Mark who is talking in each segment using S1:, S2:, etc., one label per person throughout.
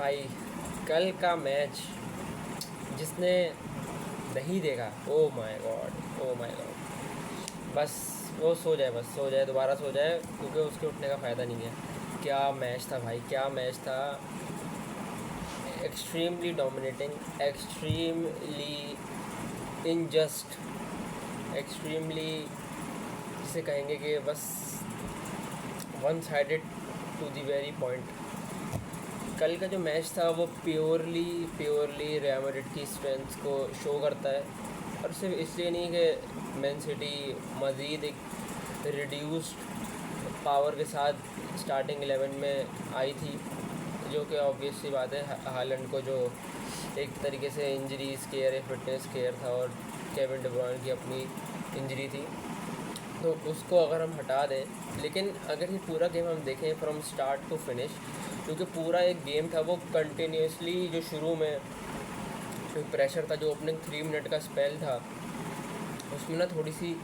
S1: भाई, कल का मैच जिसने नहीं देखा, oh my God, oh my God, बस वो सो जाए, बस सो जाए, दोबारा सो जाए, क्योंकि उसके उठने का फ़ायदा नहीं है। क्या मैच था भाई, क्या मैच था। Extremely dominating, extremely unjust, extremely जिसे कहेंगे कि बस one sided to the very point. कल का जो मैच था वो प्योरली रियल मैड्रिड की स्ट्रेंथ को शो करता है, और सिर्फ इसलिए नहीं कि मैन सिटी मज़ीद एक रिड्यूस्ड पावर के साथ स्टार्टिंग 11 में आई थी, जो कि ऑब्वियस सी बात है, हालैंड को जो एक तरीके से इंजरी स्केयर है, फिटनेस स्केयर था, और केविन डी ब्रुयने की अपनी इंजरी थी, तो उसको अगर हम हटा दें। लेकिन अगर ये पूरा गेम हम देखें फ्रॉम स्टार्ट टू फिनिश, क्योंकि पूरा एक गेम था वो कंटिन्यूसली, जो शुरू में प्रेशर था, जो ओपनिंग 3 मिनट का स्पेल था, उसमें ना थोड़ी सी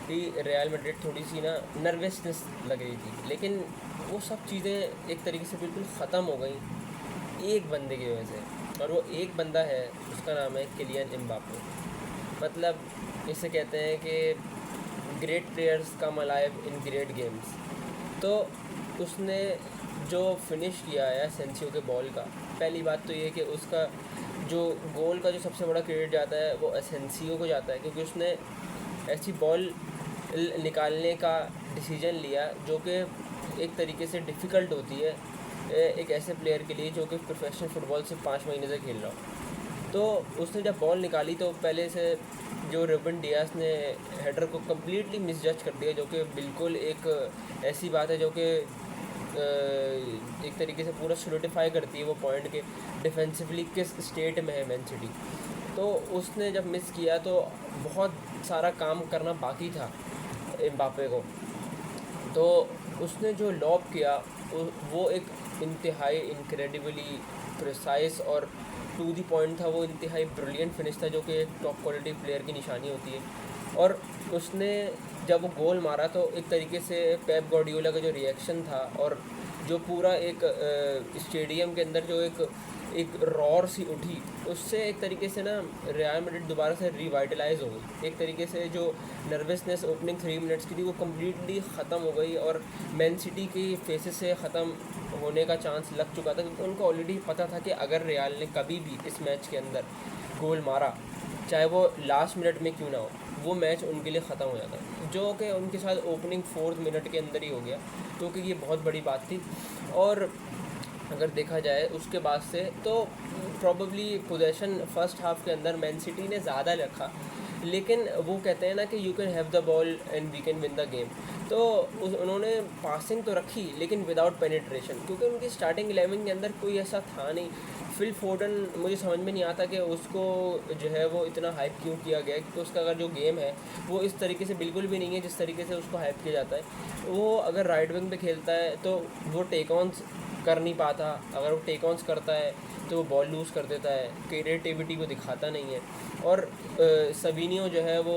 S1: रियल मैड्रिड थोड़ी सी ना नर्वसनेस लग रही थी, लेकिन वो सब चीज़ें एक तरीके से बिल्कुल ख़त्म हो गई एक बंदे की वजह से, और वो एक बंदा है, उसका नाम है किलियन एम्बाप्पे। मतलब इसे कहते हैं कि great players come alive in great games. तो उसने जो फिनिश किया है एसेंसियो के बॉल का, पहली बात तो ये कि उसका जो गोल का जो सबसे बड़ा क्रेडिट जाता है वो एसेंसियो को जाता है, क्योंकि उसने ऐसी बॉल निकालने का डिसीजन लिया जो कि एक तरीके से डिफ़िकल्ट होती है एक ऐसे प्लेयर के लिए जो कि प्रोफेशनल फ़ुटबॉल से 5 महीने से खेल रहा हो। तो उसने जब बॉल निकाली तो पहले से जो रुबेन डियास ने हेडर को कम्प्लीटली मिसजज कर दिया, जो कि बिल्कुल एक ऐसी बात है जो कि एक तरीके से पूरा सोलिडिफाई करती है वो पॉइंट के डिफेंसिवली किस स्टेट में है मैन सिटी। तो उसने जब मिस किया तो बहुत सारा काम करना बाकी था एम्बाप्पे को। तो उसने जो लॉब किया वो एक इंतहाई इनक्रेडिबली प्रिसाइज और टू दी पॉइंट था, वो इंतहाई ब्रिलियंट फिनिश था, जो कि एक टॉप क्वालिटी प्लेयर की निशानी होती है। और उसने जब वो गोल मारा तो एक तरीके से पेप गार्डियोला का जो रिएक्शन था, और जो पूरा एक स्टेडियम के अंदर जो एक रॉर सी उठी, उससे एक तरीके से ना रियल मैड्रिड दोबारा से रिवाइटलाइज हो गई। एक तरीके से जो नर्वसनेस ओपनिंग 3 मिनट्स की थी वो कम्प्लीटली ख़त्म हो गई, और मैन सिटी की फेसेस से ख़त्म होने का चांस लग चुका था, क्योंकि उनको ऑलरेडी पता था कि अगर रियल ने कभी भी इस मैच के अंदर गोल मारा, चाहे वो लास्ट मिनट में क्यों ना हो, वो मैच उनके लिए ख़त्म हो जाता, जो कि उनके साथ ओपनिंग 4 मिनट के अंदर ही हो गया, क्योंकि ये बहुत बड़ी बात थी। और अगर देखा जाए उसके बाद से तो प्रॉबली पोजेशन फर्स्ट हाफ के अंदर मैन सिटी ने ज़्यादा रखा, लेकिन वो कहते हैं ना कि you can have the ball and we can win the game. तो उन्होंने पासिंग तो रखी लेकिन विदाउट पेनिट्रेशन, क्योंकि उनकी स्टार्टिंग 11 के अंदर कोई ऐसा था नहीं। फिल फोर्डन मुझे समझ में नहीं आता कि उसको जो है वो इतना हाइप क्यों किया गया, क्योंकि उसका अगर जो गेम है वो इस तरीके से बिल्कुल भी नहीं है जिस तरीके से उसको हाइप किया जाता है। वो अगर राइट विंग पे खेलता है तो वो टेक ऑन्स कर नहीं पाता, अगर वो टेक ऑन्स करता है तो वो बॉल लूज़ कर देता है, क्रिएटिविटी वो दिखाता नहीं है। और सवीनियो जो है वो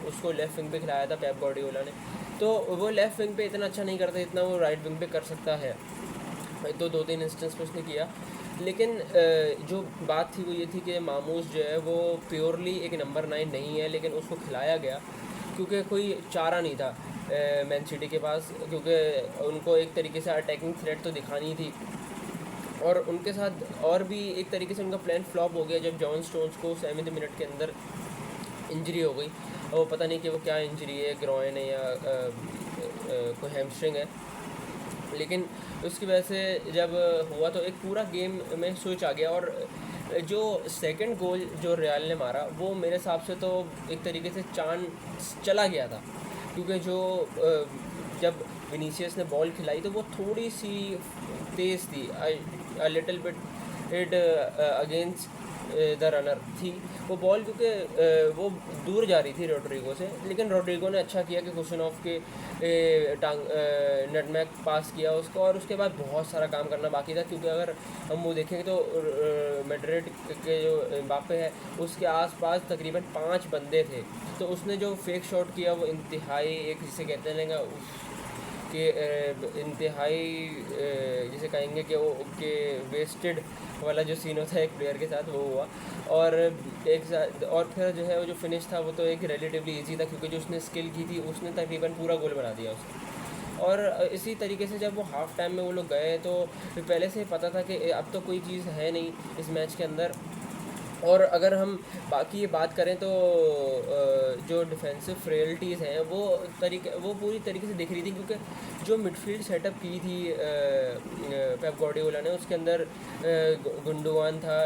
S1: उसको लेफ़्ट विंग पे खिलाया था पेप गार्डियोला ने, तो वो लेफ़्ट विंग पे इतना अच्छा नहीं करता जितना वो राइट विंग पे कर सकता है। तो 2-3 इंस्टेंस पे उसने किया, लेकिन जो बात थी वो ये थी कि मामूस जो है वो प्योरली एक नंबर 9 नहीं है, लेकिन उसको खिलाया गया क्योंकि कोई चारा नहीं था मैन सिटी के पास, क्योंकि उनको एक तरीके से अटैकिंग थ्रेट तो दिखानी थी, और उनके साथ और भी एक तरीके से उनका प्लान फ्लॉप हो गया जब जॉन स्टोन्स को 7 मिनट के अंदर इंजरी हो गई। और वो पता नहीं कि वो क्या इंजरी है, ग्रॉइन है या कोई हैमस्ट्रिंग है, लेकिन उसकी वजह से जब हुआ तो एक पूरा गेम में स्विच आ गया। और जो सेकंड गोल जो रियल ने मारा वो मेरे हिसाब से तो एक तरीके से चांस चला गया था, क्योंकि जो जब विनीसियस ने बॉल खिलाई तो वो थोड़ी सी तेज़ थी, little bit it against the runner थी वो बॉल, क्योंकि वो दूर जा रही थी रोड्रिगो से, लेकिन रोड्रिगो ने अच्छा किया कि कुशनोव के नटमैग पास किया उसको, और उसके बाद बहुत सारा काम करना बाकी था, क्योंकि अगर हम वो देखेंगे तो मैड्रिड के जो एम्बाप्पे है उसके आसपास तकरीबन 5 बंदे थे, तो उसने जो फेक शॉट किया वो इंतहाई एक जिसे कहते हैं ना कि इंतहाई जिसे कहेंगे कि वो कि वेस्टेड वाला जो सीन होता है एक प्लेयर के साथ, वो हुआ। और एक साथ और फिर जो है वो जो फिनिश था वो तो एक रिलेटिवली इजी था, क्योंकि जो उसने स्किल की थी उसने तकरीबन पूरा गोल बना दिया उसको। और इसी तरीके से जब वो हाफ़ टाइम में वो लोग गए तो पहले से पता था कि अब तो कोई चीज़ है नहीं इस मैच के अंदर। और अगर हम बाकी ये बात करें तो जो डिफेंसिव फ्रेल्टीज़ हैं वो पूरी तरीके से दिख रही थी, क्योंकि जो मिडफील्ड सेटअप की थी पेप गार्डियोला ने, उसके अंदर गुंडोगान था,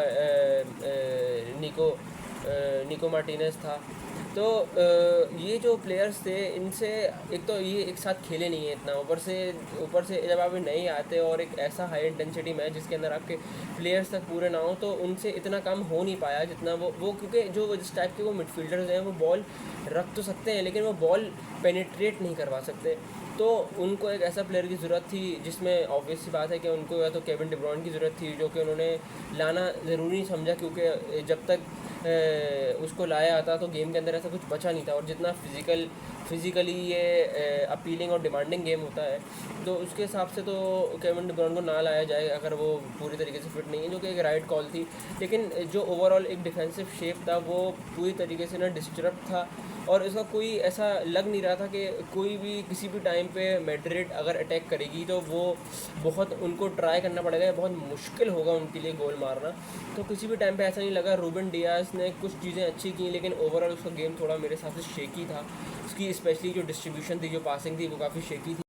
S1: निको मार्टिनेज था। तो ये जो प्लेयर्स थे इनसे एक तो ये एक साथ खेले नहीं है इतना, ऊपर से जब आप नए आते हो और एक ऐसा हाई इंटेंसिटी मैच जिसके अंदर आपके प्लेयर्स तक पूरे ना हो, तो उनसे इतना काम हो नहीं पाया जितना वो क्योंकि जो जिस टाइप के वो मिडफील्डर्स हैं वो बॉल रख तो सकते हैं लेकिन वो बॉल पेनिट्रेट नहीं करवा सकते। तो उनको एक ऐसा प्लेयर की ज़रूरत थी जिसमें ऑब्वियस सी बात है कि उनको या तो केविन डी ब्रुयने की ज़रूरत थी, जो कि उन्होंने लाना ज़रूरी नहीं समझा, क्योंकि जब तक उसको लाया आता तो गेम के अंदर ऐसा कुछ बचा नहीं था। और जितना फिज़िकली ये अपीलिंग और डिमांडिंग गेम होता है, तो उसके हिसाब से तो केविन डी ब्रुयने को ना लाया जाए अगर वो पूरी तरीके से फिट नहीं है, जो कि एक राइट कॉल थी। लेकिन जो ओवरऑल एक डिफेंसिव शेप था वो पूरी तरीके से ना डिस्टर्ब था, और इसका कोई ऐसा लग नहीं रहा था कि कोई भी किसी भी टाइम पे मैड्रिड अगर अटैक करेगी तो वो बहुत उनको ट्राई करना पड़ेगा, बहुत मुश्किल होगा उनके लिए गोल मारना। तो किसी भी टाइम पे ऐसा नहीं लगा। रूबन डियास ने कुछ चीज़ें अच्छी की, लेकिन ओवरऑल उसका गेम थोड़ा मेरे हिसाब से शेकी था। उसकी स्पेशली जो डिस्ट्रीब्यूशन थी, जो पासिंग थी, वो काफ़ी शेकी थी।